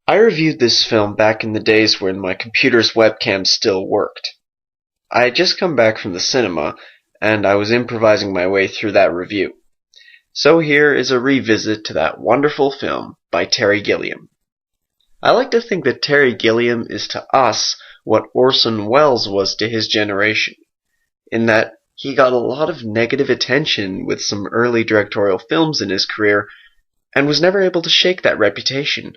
I reviewed this film back in the days when my computer's webcam still worked. I had just come back from the cinema, and I was improvising my way through that review. So here is a revisit to that wonderful film by Terry Gilliam. I like to think that Terry Gilliam is to us what Orson Welles was to his generation, in that he got a lot of negative attention with some early directorial films in his career, and was never able to shake that reputation.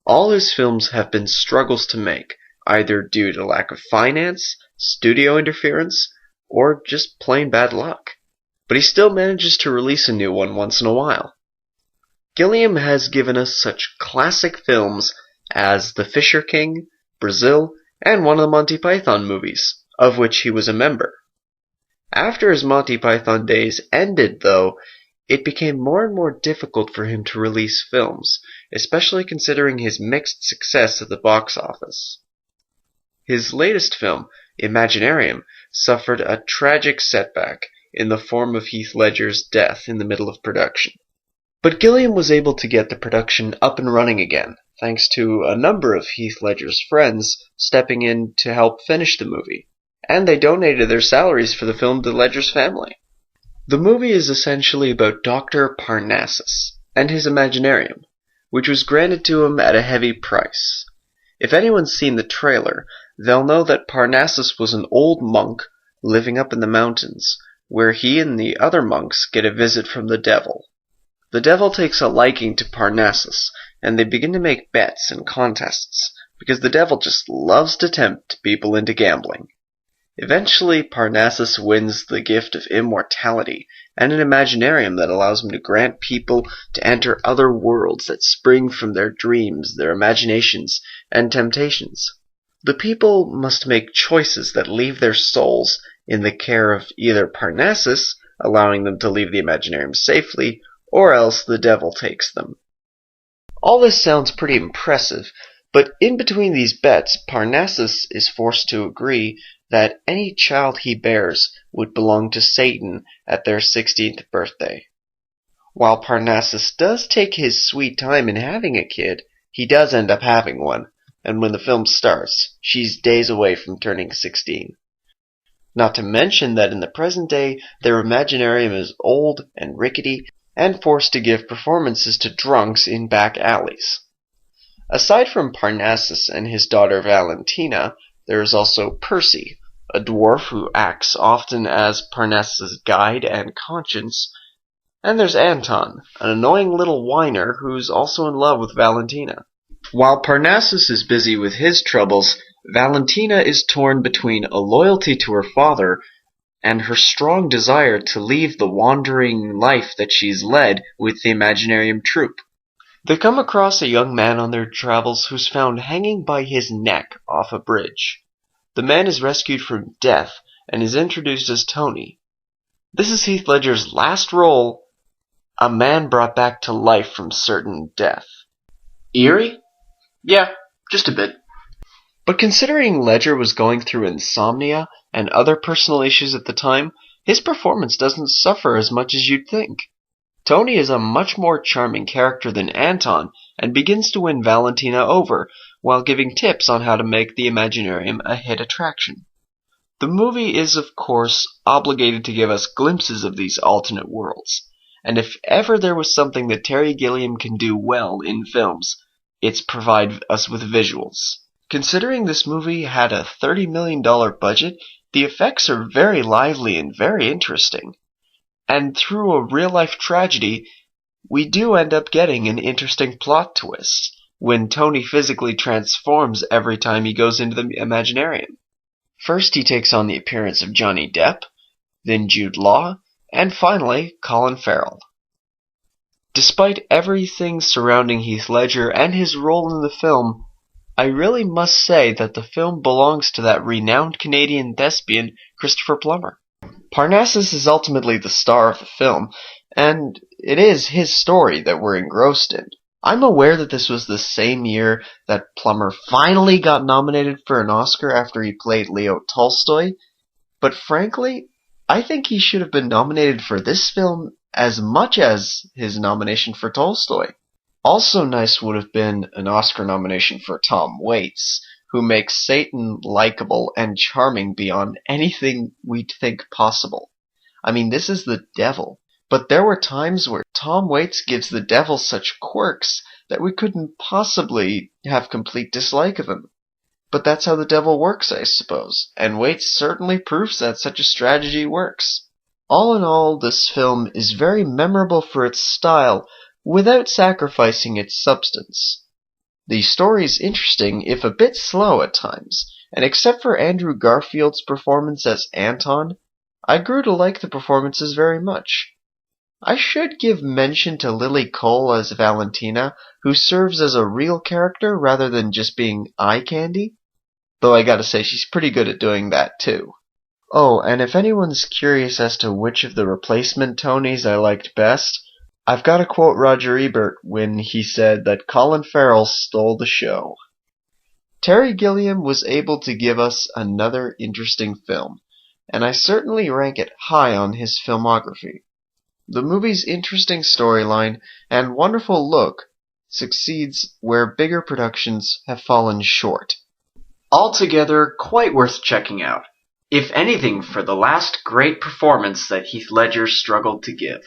All his films have been struggles to make, either due to lack of finance, studio interference, or just plain bad luck. But he still manages to release a new one once in a while. Gilliam has given us such classic films as The Fisher King, Brazil, and one of the Monty Python movies, of which he was a member. After his Monty Python days ended, though, it became more and more difficult for him to release films, especially considering his mixed success at the box office. His latest film, Imaginarium, suffered a tragic setback in the form of Heath Ledger's death in the middle of production. But Gilliam was able to get the production up and running again, thanks to a number of Heath Ledger's friends stepping in to help finish the movie, and they donated their salaries for the film to Ledger's family. The movie is essentially about Dr. Parnassus and his Imaginarium, which was granted to him at a heavy price. If anyone's seen the trailer, they'll know that Parnassus was an old monk living up in the mountains, where he and the other monks get a visit from the devil. The devil takes a liking to Parnassus, and they begin to make bets and contests, because the devil just loves to tempt people into gambling. Eventually, Parnassus wins the gift of immortality and an Imaginarium that allows him to grant people to enter other worlds that spring from their dreams, their imaginations, and temptations. The people must make choices that leave their souls in the care of either Parnassus, allowing them to leave the Imaginarium safely, or else the devil takes them. All this sounds pretty impressive, but in between these bets, Parnassus is forced to agree that any child he bears would belong to Satan at their 16th birthday. While Parnassus does take his sweet time in having a kid, he does end up having one, and when the film starts, she's days away from turning 16. Not to mention that in the present day, their Imaginarium is old and rickety, and forced to give performances to drunks in back alleys. Aside from Parnassus and his daughter Valentina, there is also Percy, a dwarf who acts often as Parnassus' guide and conscience, and there's Anton, an annoying little whiner who's also in love with Valentina. While Parnassus is busy with his troubles, Valentina is torn between a loyalty to her father and her strong desire to leave the wandering life that she's led with the Imaginarium troupe. They come across a young man on their travels who's found hanging by his neck off a bridge. The man is rescued from death and is introduced as Tony. This is Heath Ledger's last role, a man brought back to life from certain death. Eerie? Yeah, just a bit. But considering Ledger was going through insomnia and other personal issues at the time, his performance doesn't suffer as much as you'd think. Tony is a much more charming character than Anton and begins to win Valentina over while giving tips on how to make the Imaginarium a hit attraction. The movie is, of course, obligated to give us glimpses of these alternate worlds, and if ever there was something that Terry Gilliam can do well in films, it's provide us with visuals. Considering this movie had a $30 million budget, the effects are very lively and very interesting. And through a real-life tragedy, we do end up getting an interesting plot twist when Tony physically transforms every time he goes into the Imaginarium. First he takes on the appearance of Johnny Depp, then Jude Law, and finally Colin Farrell. Despite everything surrounding Heath Ledger and his role in the film, I really must say that the film belongs to that renowned Canadian thespian Christopher Plummer. Parnassus is ultimately the star of the film, and it is his story that we're engrossed in. I'm aware that this was the same year that Plummer finally got nominated for an Oscar after he played Leo Tolstoy, but frankly, I think he should have been nominated for this film as much as his nomination for Tolstoy. Also nice would have been an Oscar nomination for Tom Waits, who makes Satan likable and charming beyond anything we'd think possible. I mean, this is the devil. But there were times where Tom Waits gives the devil such quirks that we couldn't possibly have complete dislike of him. But that's how the devil works, I suppose, and Waits certainly proves that such a strategy works. All in all, this film is very memorable for its style, without sacrificing its substance. The story's interesting, if a bit slow at times, and except for Andrew Garfield's performance as Anton, I grew to like the performances very much. I should give mention to Lily Cole as Valentina, who serves as a real character rather than just being eye candy. Though I gotta say, she's pretty good at doing that too. Oh, and if anyone's curious as to which of the replacement Tonys I liked best, I've gotta quote Roger Ebert when he said that Colin Farrell stole the show. Terry Gilliam was able to give us another interesting film, and I certainly rank it high on his filmography. The movie's interesting storyline and wonderful look succeeds where bigger productions have fallen short. Altogether, quite worth checking out, if anything for the last great performance that Heath Ledger struggled to give.